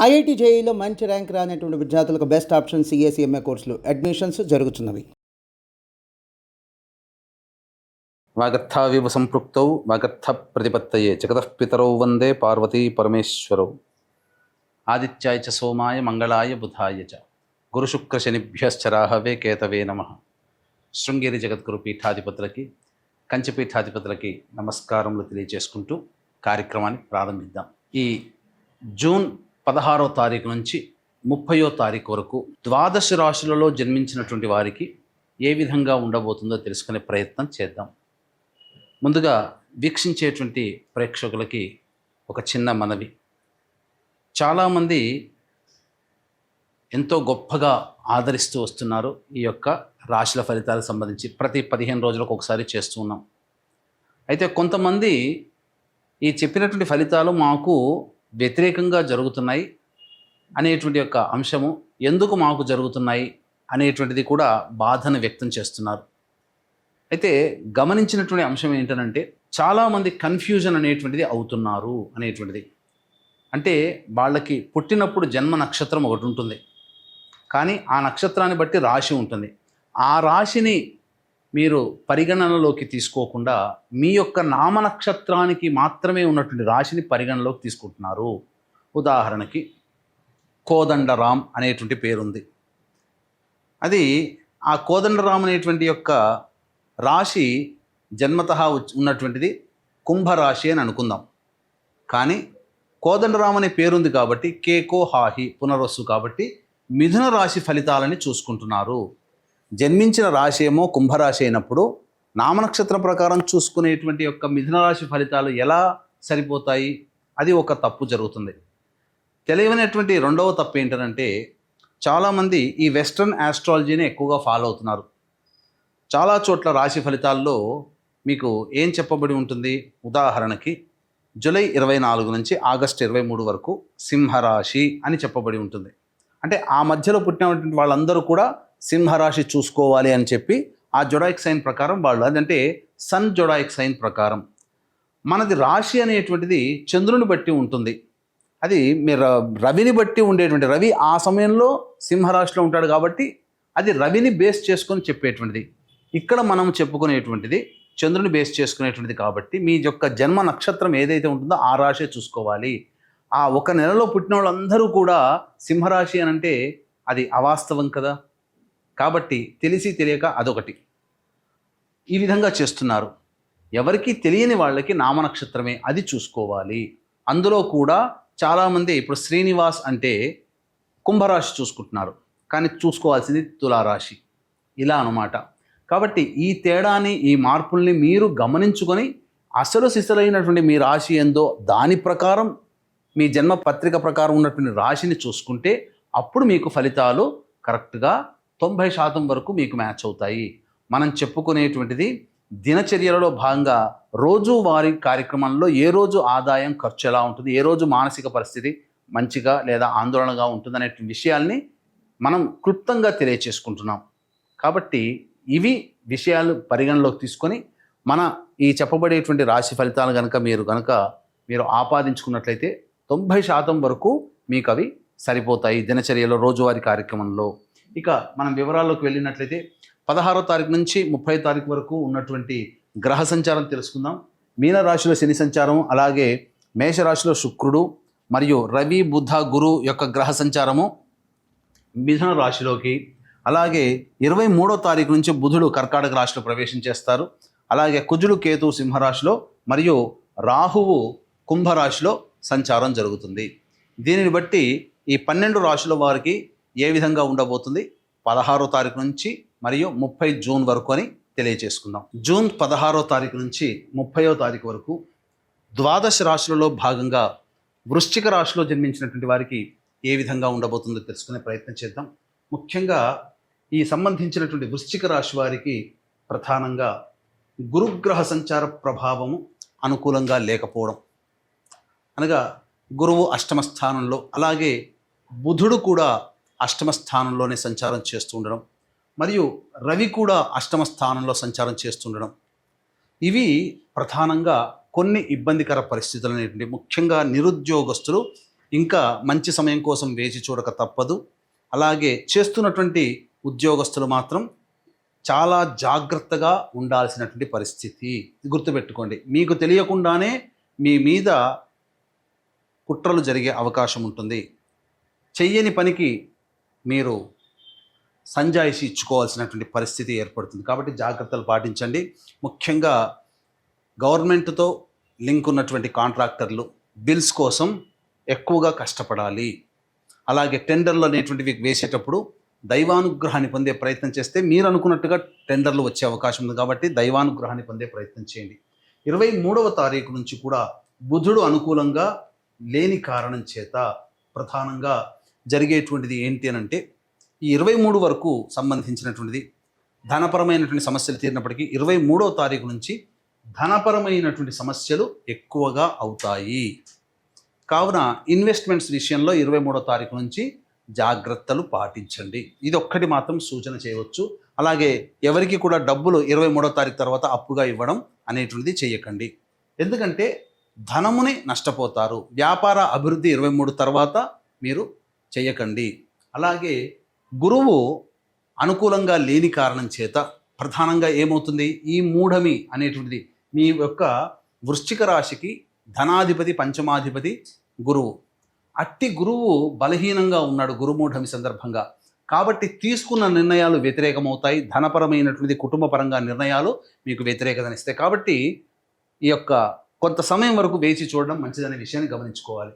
IIT జేఈలో మంచి rank రానటువంటి విద్యార్థులకు బెస్ట్ ఆప్షన్ సిఎస్ఈఎంఏ కోర్సులు అడ్మిషన్స్ జరుగుతున్నవి. వాగర్థావివ సంపృక్తౌ వాగర్థ ప్రతిపత్తయే జగతః పితరౌ వందే పార్వతీ పరమేశ్వరౌ. ఆదిత్యాయ చ సోమాయ మంగళాయ బుధాయ చ గురుశుక్రశనిభ్యశ్చరాహవే కేతవే నమః. శృంగేరి జగద్గురు పీఠాధిపతులకి, కంచి పీఠాధిపతులకి నమస్కారములు తెలియజేసుకుంటూ కార్యక్రమాన్ని ప్రారంభిద్దాం. ఈ జూన్ 16వ తారీఖు నుంచి 30వ తారీఖు వరకు ద్వాదశ రాశులలో జన్మించినటువంటి వారికి ఏ విధంగా ఉండబోతుందో తెలుసుకునే ప్రయత్నం చేద్దాం. ముందుగా వీక్షించేటువంటి ప్రేక్షకులకి ఒక చిన్న మనవి. చాలామంది ఎంతో గొప్పగా ఆదరిస్తూ వస్తున్నారు ఈ యొక్క రాశుల ఫలితాలకు సంబంధించి. ప్రతి 15 రోజులకు ఒకసారి చేస్తూ ఉన్నాం. అయితే కొంతమంది ఈ చెప్పినటువంటి ఫలితాలు మాకు వ్యతిరేకంగా జరుగుతున్నాయి అనేటువంటి యొక్క అంశము, ఎందుకు మాకు జరుగుతున్నాయి అనేటువంటిది కూడా బాధను వ్యక్తం చేస్తున్నారు. అయితే గమనించినటువంటి అంశం ఏంటంటే, చాలామంది కన్ఫ్యూజన్ అనేటువంటిది అవుతున్నారు అనేటువంటిది. అంటే వాళ్ళకి పుట్టినప్పుడు జన్మ నక్షత్రం ఒకటి ఉంటుంది, కానీ ఆ నక్షత్రాన్ని బట్టి రాశి ఉంటుంది. ఆ రాశిని మీరు పరిగణనలోకి తీసుకోకుండా మీ యొక్క నామ నక్షత్రానికి మాత్రమే ఉన్నటువంటి రాశిని పరిగణనలోకి తీసుకుంటున్నారు. ఉదాహరణకి కోదండరాం అనేటువంటి పేరుంది. అది ఆ కోదండరాం అనేటువంటి యొక్క రాశి జన్మతః ఉన్నటువంటిది కుంభరాశి అని అనుకుందాం. కానీ కోదండరాం అనే పేరుంది కాబట్టి కేకో హాహి పునర్వసు కాబట్టి మిథున రాశి ఫలితాలని చూసుకుంటున్నారు. జన్మించిన రాశి ఏమో కుంభరాశి అయినప్పుడు నామనక్షత్రం ప్రకారం చూసుకునేటువంటి యొక్క మిథున రాశి ఫలితాలు ఎలా సరిపోతాయి? అది ఒక తప్పు జరుగుతుంది. తెలియనటువంటి రెండవ తప్పు ఏంటంటే, చాలామంది ఈ వెస్ట్రన్ ఆస్ట్రాలజీని ఎక్కువగా ఫాలో అవుతున్నారు. చాలా చోట్ల రాశి ఫలితాల్లో మీకు ఏం చెప్పబడి ఉంటుంది? ఉదాహరణకి జూలై 24 నుంచి ఆగస్టు 23 వరకు సింహరాశి అని చెప్పబడి ఉంటుంది. అంటే ఆ మధ్యలో పుట్టినటువంటి వాళ్ళందరూ కూడా సింహరాశి చూసుకోవాలి అని చెప్పి ఆ జొడాయిక్ సైన్ ప్రకారం వాళ్ళు, అదంటే సన్ జొడాయిక్ సైన్ ప్రకారం. మనది రాశి అనేటువంటిది చంద్రుని బట్టి ఉంటుంది. అది మీరు రవిని బట్టి ఉండేటువంటి, రవి ఆ సమయంలో సింహరాశిలో ఉంటాడు కాబట్టి అది రవిని బేస్ చేసుకొని చెప్పేటువంటిది. ఇక్కడ మనం చెప్పుకునేటువంటిది చంద్రుని బేస్ చేసుకునేటువంటిది కాబట్టి మీ యొక్క జన్మ నక్షత్రం ఏదైతే ఉంటుందో ఆ రాశి చూసుకోవాలి. ఆ ఒక నెలలో పుట్టిన వాళ్ళందరూ కూడా సింహరాశి అని అంటే అది అవాస్తవం కదా. కాబట్టి తెలిసి తెలియక అదొకటి ఈ విధంగా చేస్తున్నారు. ఎవరికి తెలియని వాళ్ళకి నామనక్షత్రమే అది చూసుకోవాలి. అందులో కూడా చాలామంది ఇప్పుడు శ్రీనివాస్ అంటే కుంభరాశి చూసుకుంటున్నారు, కానీ చూసుకోవాల్సింది తులారాశి, ఇలా అన్నమాట. కాబట్టి ఈ తేడాని, ఈ మార్పుల్ని మీరు గమనించుకొని అసలు సిసలైనటువంటి మీ రాశి ఏందో దాని ప్రకారం మీ జన్మ పత్రిక ప్రకారం ఉన్నటువంటి రాశిని చూసుకుంటే అప్పుడు మీకు ఫలితాలు కరెక్ట్గా 90% వరకు మీకు మ్యాచ్ అవుతాయి. మనం చెప్పుకునేటువంటిది దినచర్యలలో భాగంగా రోజువారీ కార్యక్రమంలో ఏ రోజు ఆదాయం ఖర్చు ఎలా ఉంటుంది, ఏ రోజు మానసిక పరిస్థితి మంచిగా లేదా ఆందోళనగా ఉంటుంది అనే విషయాల్ని మనం క్లుప్తంగా తెలియచేసుకుంటున్నాం. కాబట్టి ఇవి విషయాలు పరిగణలోకి తీసుకొని మన ఈ చెప్పబడేటువంటి రాశి ఫలితాలు మీరు ఆపాదించుకున్నట్లయితే 90% వరకు మీకు అవి సరిపోతాయి దినచర్యలో, రోజువారీ కార్యక్రమంలో. ఇక మనం వివరాల్లోకి వెళ్ళినట్లయితే 16వ తారీఖు నుంచి 30వ తారీఖు వరకు ఉన్నటువంటి గ్రహ సంచారం తెలుసుకుందాం. మీనరాశిలో శని సంచారం, అలాగే మేషరాశిలో శుక్రుడు మరియు రవి బుధ గురు యొక్క గ్రహ సంచారము మిథున రాశిలోకి, అలాగే 23వ తారీఖు నుంచి బుధుడు కర్కాటక రాశిలో ప్రవేశం చేస్తారు. అలాగే కుజుడు కేతు సింహరాశిలో మరియు రాహువు కుంభరాశిలో సంచారం జరుగుతుంది. దీనిని బట్టి ఈ 12 రాశుల వారికి ఏ విధంగా ఉండబోతుంది 16వ తారీఖు నుంచి మరియు 30 జూన్ వరకు అని తెలియజేసుకుందాం. జూన్ 16వ తారీఖు నుంచి 30వ తారీఖు వరకు ద్వాదశ రాశులలో భాగంగా వృశ్చిక రాశిలో జన్మించినటువంటి వారికి ఏ విధంగా ఉండబోతుందో తెలుసుకునే ప్రయత్నం చేద్దాం. ముఖ్యంగా ఈ సంబంధించినటువంటి వృశ్చిక రాశి వారికి ప్రధానంగా గురుగ్రహ సంచార ప్రభావము అనుకూలంగా లేకపోవడం, అనగా గురువు అష్టమ స్థానంలో, అలాగే బుధుడు కూడా అష్టమ స్థానంలోనే సంచారం చేస్తూ ఉండడం, మరియు రవి కూడా అష్టమ స్థానంలో సంచారం చేస్తుండడం, ఇవి ప్రధానంగా కొన్ని ఇబ్బందికర పరిస్థితులు అనేటువంటి, ముఖ్యంగా నిరుద్యోగస్తులు ఇంకా మంచి సమయం కోసం వేచి చూడక తప్పదు. అలాగే చేస్తున్నటువంటి ఉద్యోగస్తులు మాత్రం చాలా జాగ్రత్తగా ఉండాల్సినటువంటి పరిస్థితి. గుర్తుపెట్టుకోండి, మీకు తెలియకుండానే మీ మీద కుట్రలు జరిగే అవకాశం ఉంటుంది. చెయ్యని పనికి మీరు సంజాయిషి ఇచ్చుకోవాల్సినటువంటి పరిస్థితి ఏర్పడుతుంది. కాబట్టి జాగ్రత్తలు పాటించండి. ముఖ్యంగా గవర్నమెంట్తో లింక్ ఉన్నటువంటి కాంట్రాక్టర్లు బిల్స్ కోసం ఎక్కువగా కష్టపడాలి. అలాగే టెండర్లు అనేటువంటివి వేసేటప్పుడు దైవానుగ్రహాన్ని పొందే ప్రయత్నం చేస్తే మీరు అనుకున్నట్టుగా టెండర్లు వచ్చే అవకాశం ఉంది. కాబట్టి దైవానుగ్రహాన్ని పొందే ప్రయత్నం చేయండి. 23వ తారీఖు నుంచి కూడా బుధుడు అనుకూలంగా లేని కారణం చేత ప్రధానంగా జరిగేటువంటిది ఏంటి అని అంటే, ఈ 23 వరకు సంబంధించినటువంటిది ధనపరమైనటువంటి సమస్యలు తీరినప్పటికీ 23వ తారీఖు నుంచి ధనపరమైనటువంటి సమస్యలు ఎక్కువగా అవుతాయి. కావున ఇన్వెస్ట్మెంట్స్ విషయంలో 23వ తారీఖు నుంచి జాగ్రత్తలు పాటించండి. ఇది ఒక్కటి మాత్రం సూచన చేయవచ్చు. అలాగే ఎవరికి కూడా డబ్బులు 23వ తారీఖు తర్వాత అప్పుగా ఇవ్వడం అనేటువంటిది చేయకండి. ఎందుకంటే ధనముని నష్టపోతారు. వ్యాపార అభివృద్ధి 23 తర్వాత మీరు చేయకండి. అలాగే గురువు అనుకూలంగా లేని కారణం చేత ప్రధానంగా ఏమవుతుంది, ఈ మూఢమి అనేటువంటిది మీ యొక్క వృశ్చిక రాశికి ధనాధిపతి పంచమాధిపతి గురువు. అట్టి గురువు బలహీనంగా ఉన్నాడు గురుమూఢమి సందర్భంగా. కాబట్టి తీసుకున్న నిర్ణయాలు వ్యతిరేకమవుతాయి. ధనపరమైనటువంటిది కుటుంబపరంగా నిర్ణయాలు మీకు వ్యతిరేకతనిస్తాయి. కాబట్టి ఈ యొక్క కొంత సమయం వరకు వేచి చూడడం మంచిదనే విషయాన్ని గమనించుకోవాలి.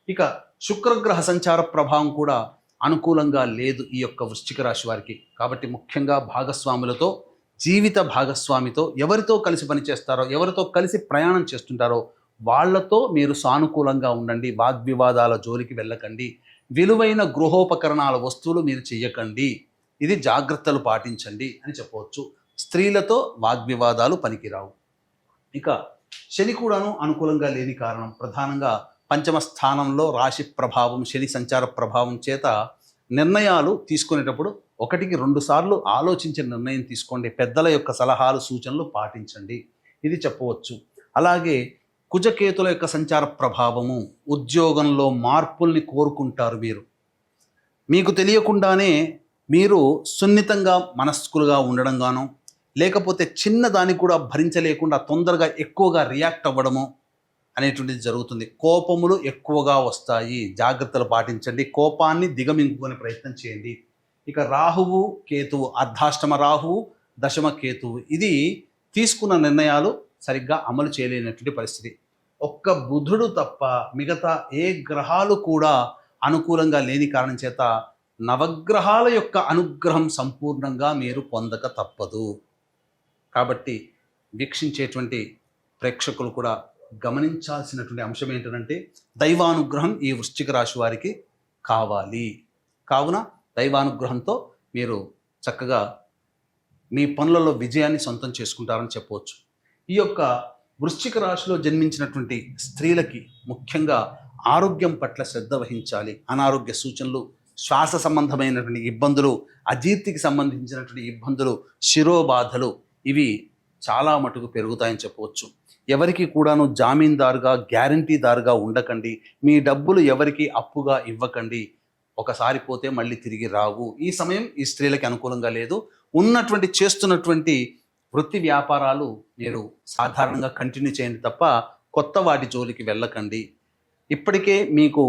ఇక శుక్రగ్రహ సంచార ప్రభావం కూడా అనుకూలంగా లేదు ఈ యొక్క వృశ్చిక రాశి వారికి. కాబట్టి ముఖ్యంగా భాగస్వాములతో, జీవిత భాగస్వామితో ఎవరితో కలిసి పనిచేస్తారో, ఎవరితో కలిసి ప్రయాణం చేస్తుంటారో వాళ్లతో మీరు సానుకూలంగా ఉండండి. వాగ్వివాదాల జోలికి వెళ్ళకండి. విలువైన గృహోపకరణాల వస్తువులు మీరు చెయ్యకండి. ఇది జాగ్రత్తలు పాటించండి అని చెప్పవచ్చు. స్త్రీలతో వాగ్వివాదాలు పనికిరావు. ఇక శని కూడాను అనుకూలంగా లేని కారణం ప్రధానంగా పంచమ స్థానంలో రాశి ప్రభావం, శని సంచార ప్రభావం చేత నిర్ణయాలు తీసుకునేటప్పుడు 1కి 2 సార్లు ఆలోచించి నిర్ణయం తీసుకోండి. పెద్దల యొక్క సలహాలు సూచనలు పాటించండి. ఇది చెప్పవచ్చు. అలాగే కుజకేతుల యొక్క సంచార ప్రభావము, ఉద్యోగంలో మార్పుల్ని కోరుకుంటారు. మీకు తెలియకుండానే మీరు సున్నితంగా మనస్కులుగా ఉండడంగానో, లేకపోతే చిన్నదానికి కూడా భరించలేకుండా తొందరగా ఎక్కువగా రియాక్ట్ అవ్వడము అనేటువంటిది జరుగుతుంది. కోపములు ఎక్కువగా వస్తాయి. జాగ్రత్తలు పాటించండి. కోపాన్ని దిగమింగుకునే ప్రయత్నం చేయండి. ఇక రాహువు కేతువు, అర్ధాష్టమ రాహువు, దశమ కేతువు, ఇది తీసుకున్న నిర్ణయాలు సరిగ్గా అమలు చేయలేనటువంటి పరిస్థితి. ఒక్క బుధుడు తప్ప మిగతా ఏ గ్రహాలు కూడా అనుకూలంగా లేని కారణం చేత నవగ్రహాల యొక్క అనుగ్రహం సంపూర్ణంగా మీరు పొందక తప్పదు. కాబట్టి వీక్షించేటువంటి ప్రేక్షకులు కూడా గమనించాల్సినటువంటి అంశం ఏంటంటే, దైవానుగ్రహం ఈ వృశ్చిక రాశి వారికి కావాలి. కావున దైవానుగ్రహంతో మీరు చక్కగా మీ పనులలో విజయాన్ని సొంతం చేసుకుంటారని చెప్పవచ్చు. ఈ యొక్క వృశ్చిక రాశిలో జన్మించినటువంటి స్త్రీలకి ముఖ్యంగా ఆరోగ్యం పట్ల శ్రద్ధ వహించాలి. అనారోగ్య సూచనలు, శ్వాస సంబంధమైనటువంటి ఇబ్బందులు, అజీర్తికి సంబంధించినటువంటి ఇబ్బందులు, శిరోబాధలు, ఇవి చాలా మటుకు పెరుగుతాయని చెప్పవచ్చు. ఎవరికి కూడాను జామీందారుగా, గ్యారంటీదారుగా ఉండకండి. మీ డబ్బులు ఎవరికి అప్పుగా ఇవ్వకండి. ఒకసారి పోతే మళ్ళీ తిరిగి రావు. ఈ సమయం ఈ స్త్రీలకి అనుకూలంగా లేదు. ఉన్నటువంటి చేస్తున్నటువంటి వృత్తి వ్యాపారాలు మీరు సాధారణంగా కంటిన్యూ చేయండి తప్ప కొత్త వాటి జోలికి వెళ్ళకండి. ఇప్పటికే మీకు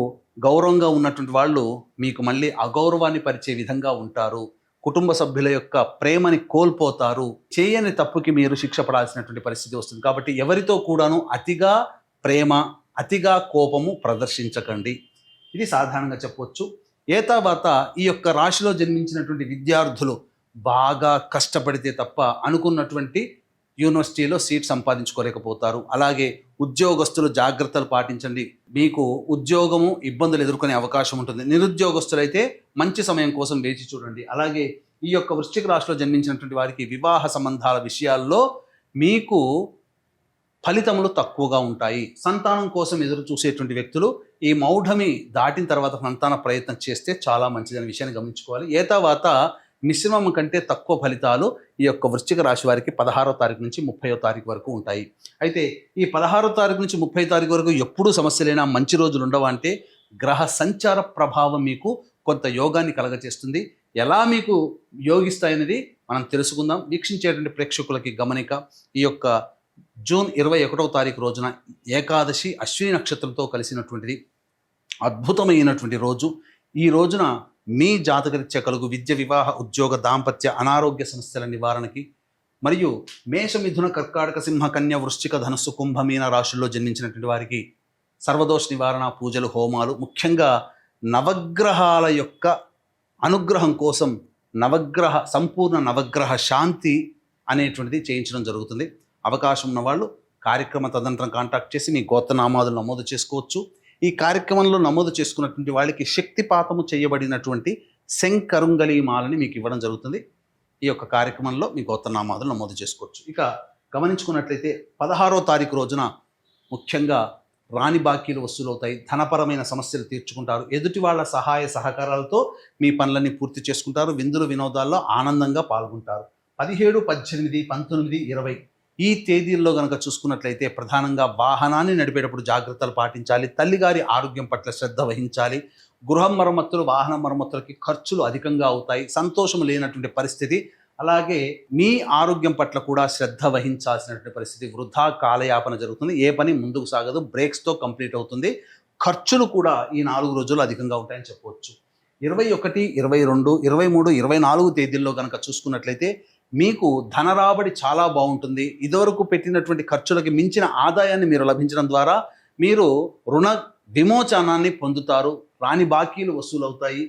గౌరవంగా ఉన్నటువంటి వాళ్ళు మీకు మళ్ళీ అగౌరవాన్ని పరిచే విధంగా ఉంటారు. కుటుంబ సభ్యుల యొక్క ప్రేమని కోల్పోతారు. చేయని తప్పుకి మీరు శిక్ష పడాల్సినటువంటి పరిస్థితి వస్తుంది. కాబట్టి ఎవరితో కూడాను అతిగా ప్రేమ, అతిగా కోపము ప్రదర్శించకండి. ఇది సాధారణంగా చెప్పవచ్చు. ఏతావాత ఈ యొక్క రాశిలో జన్మించినటువంటి విద్యార్థులు బాగా కష్టపడితే తప్ప అనుకున్నటువంటి యూనివర్సిటీలో సీట్ సంపాదించుకోలేకపోతారు. అలాగే ఉద్యోగస్తులు జాగ్రత్తలు పాటించండి. మీకు ఉద్యోగము ఇబ్బందులు ఎదుర్కొనే అవకాశం ఉంటుంది. నిరుద్యోగస్తులైతే మంచి సమయం కోసం వేచి చూడండి. అలాగే ఈ యొక్క వృశ్చిక రాశిలో జన్మించినటువంటి వారికి వివాహ సంబంధాల విషయాల్లో మీకు ఫలితములు తక్కువగా ఉంటాయి. సంతానం కోసం ఎదురు చూసేటువంటి వ్యక్తులు ఈ మౌఢమి దాటిన తర్వాత సంతాన ప్రయత్నం చేస్తే చాలా మంచిదనే విషయాన్ని గమనించుకోవాలి. ఏతావాత మిశ్రమం కంటే తక్కువ ఫలితాలు ఈ యొక్క వృశ్చిక రాశి వారికి 16వ తారీఖు నుంచి 30వ తారీఖు వరకు ఉంటాయి. అయితే ఈ 16వ తారీఖు నుంచి 30వ తారీఖు వరకు ఎప్పుడు సమస్యలైనా మంచి రోజులు ఉండవా అంటే గ్రహ సంచార ప్రభావం మీకు కొంత యోగాన్ని కలగచేస్తుంది. ఎలా మీకు యోగిస్తాయనేది మనం తెలుసుకుందాం. వీక్షించేటువంటి ప్రేక్షకులకి గమనిక, ఈ యొక్క జూన్ 21వ తారీఖు రోజున ఏకాదశి అశ్విని నక్షత్రంతో కలిసినటువంటిది అద్భుతమైనటువంటి రోజు. ఈ రోజున మీ జాతకరీత్యా కలుగు విద్య, వివాహ, ఉద్యోగ, దాంపత్య, అనారోగ్య సమస్యల నివారణకి మరియు మేష, మిథున, కర్కాటక, సింహ, కన్య, వృశ్చిక, ధనుస్సు, కుంభ, మీన రాశుల్లో జన్మించినటువంటి వారికి సర్వదోష నివారణ పూజలు, హోమాలు, ముఖ్యంగా నవగ్రహాల యొక్క అనుగ్రహం కోసం సంపూర్ణ నవగ్రహ శాంతి అనేటువంటిది చేయించడం జరుగుతుంది. అవకాశం ఉన్న వాళ్ళు కార్యక్రమ తదనంతరం కాంటాక్ట్ చేసి మీ గోత్రనామాదులు నమోదు చేసుకోవచ్చు. ఈ కార్యక్రమంలో నమోదు చేసుకున్నటువంటి వాళ్ళకి శక్తిపాతము చేయబడినటువంటి శంకరుంగలి మాలని మీకు ఇవ్వడం జరుగుతుంది. ఈ యొక్క కార్యక్రమంలో మీ గోత్రనామాదులు నమోదు చేసుకోవచ్చు. ఇక గమనించుకున్నట్లయితే 16వ తారీఖు రోజున ముఖ్యంగా రాని బాకీలు వసూలవుతాయి, ధనపరమైన సమస్యలు తీర్చుకుంటారు, ఎదుటి వాళ్ళ సహాయ సహకారాలతో మీ పనులన్నీ పూర్తి చేసుకుంటారు, విందులు వినోదాల్లో ఆనందంగా పాల్గొంటారు. 17, 18, 19, 20 ఈ తేదీల్లో కనుక చూసుకున్నట్లయితే ప్రధానంగా వాహనాన్ని నడిపేటప్పుడు జాగ్రత్తలు పాటించాలి, తల్లిగారి ఆరోగ్యం పట్ల శ్రద్ధ వహించాలి, గృహం మరమ్మతులు, వాహన మరమ్మతులకి ఖర్చులు అధికంగా అవుతాయి, సంతోషం లేనటువంటి పరిస్థితి, అలాగే మీ ఆరోగ్యం పట్ల కూడా శ్రద్ధ వహించాల్సినటువంటి పరిస్థితి. వృధా కాలయాపన జరుగుతుంది, ఏ పని ముందుకు సాగదు, బ్రేక్స్తో కంప్లీట్ అవుతుంది. ఖర్చులు కూడా ఈ 4 రోజులు అధికంగా ఉంటాయని చెప్పవచ్చు. 21, 22, 23, 24 తేదీల్లో కనుక చూసుకున్నట్లయితే మీకు ధన రాబడి చాలా బాగుంటుంది. ఇదివరకు పెట్టినటువంటి ఖర్చులకి మించిన ఆదాయాన్ని మీరు లభించడం ద్వారా మీరు రుణ విమోచనాన్ని పొందుతారు, రాని బాకీలు వసూలవుతాయి,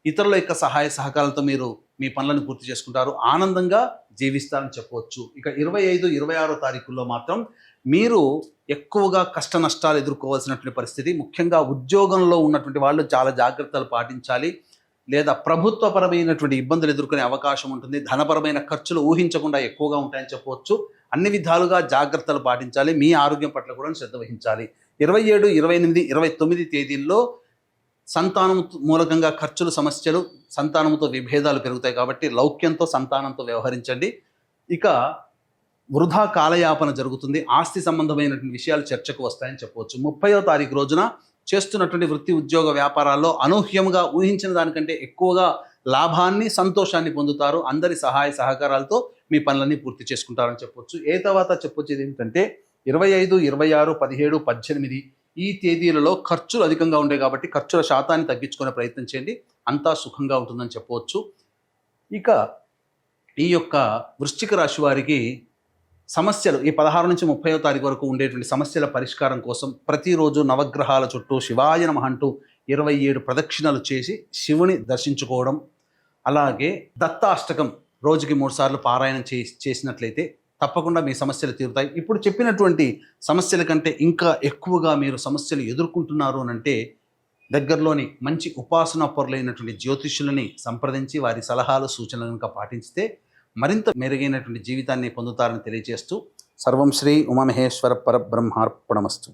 ఇతరుల యొక్క సహాయ సహకారాలతో మీరు మీ పనులను పూర్తి చేసుకుంటారు, ఆనందంగా జీవిస్తారని చెప్పవచ్చు. ఇక 25, 26 తారీఖుల్లో మాత్రం మీరు ఎక్కువగా కష్ట నష్టాలు ఎదుర్కోవాల్సినటువంటి పరిస్థితి. ముఖ్యంగా ఉద్యోగంలో ఉన్నటువంటి వాళ్ళు చాలా జాగ్రత్తలు పాటించాలి, లేదా ప్రభుత్వపరమైనటువంటి ఇబ్బందులు ఎదుర్కొనే అవకాశం ఉంటుంది. ధనపరమైన ఖర్చులు ఊహించకుండా ఎక్కువగా ఉంటాయని చెప్పవచ్చు. అన్ని విధాలుగా జాగ్రత్తలు పాటించాలి, మీ ఆరోగ్యం పట్ల కూడా శ్రద్ధ వహించాలి. 27, 28, 29 తేదీల్లో సంతానం మూలకంగా ఖర్చులు, సమస్యలు, సంతానంతో విభేదాలు పెరుగుతాయి కాబట్టి లౌక్యంతో సంతానంతో వ్యవహరించండి. ఇక వృధా కాలయాపన జరుగుతుంది, ఆస్తి సంబంధమైనటువంటి విషయాలు చర్చకు వస్తాయని చెప్పవచ్చు. 30వ తారీఖు రోజున చేస్తున్నటువంటి వృత్తి, ఉద్యోగ, వ్యాపారాల్లో అనూహ్యంగా ఊహించిన దానికంటే ఎక్కువగా లాభాన్ని, సంతోషాన్ని పొందుతారు, అందరి సహాయ సహకారాలతో మీ పనులన్నీ పూర్తి చేసుకుంటారని చెప్పవచ్చు. తర్వాత చెప్పొచ్చేది ఏమిటంటే 25, 26, 17, 18 ఈ తేదీలలో ఖర్చులు అధికంగా ఉంటాయి కాబట్టి ఖర్చుల శాతాన్ని తగ్గించుకునే ప్రయత్నం చేయండి, అంతా సుఖంగా ఉంటుందని చెప్పవచ్చు. ఇక ఈ యొక్క వృశ్చిక రాశి వారికి సమస్యలు ఈ 16 నుంచి 30వ తారీఖు వరకు ఉండేటువంటి సమస్యల పరిష్కారం కోసం ప్రతిరోజు నవగ్రహాల చుట్టూ శివాయ నమః అంటూ 27 ప్రదక్షిణలు చేసి శివుని దర్శించుకోవడం, అలాగే దత్తాష్టకం రోజుకి 3 సార్లు పారాయణం చేసినట్లయితే తప్పకుండా మీ సమస్యలు తీరుతాయి. ఇప్పుడు చెప్పినటువంటి సమస్యల కంటే ఇంకా ఎక్కువగా మీరు సమస్యలు ఎదుర్కొంటున్నారు అనంటే దగ్గరలోని మంచి ఉపాసనా పరులైనటువంటి జ్యోతిష్యులని సంప్రదించి వారి సలహాలు, సూచనలు కనుక పాటించితే మరింత మెరుగైనటువంటి జీవితాన్ని పొందుతారని తెలియజేస్తూ సర్వం శ్రీ ఉమామహేశ్వర పరబ్రహ్మార్పణమస్తు.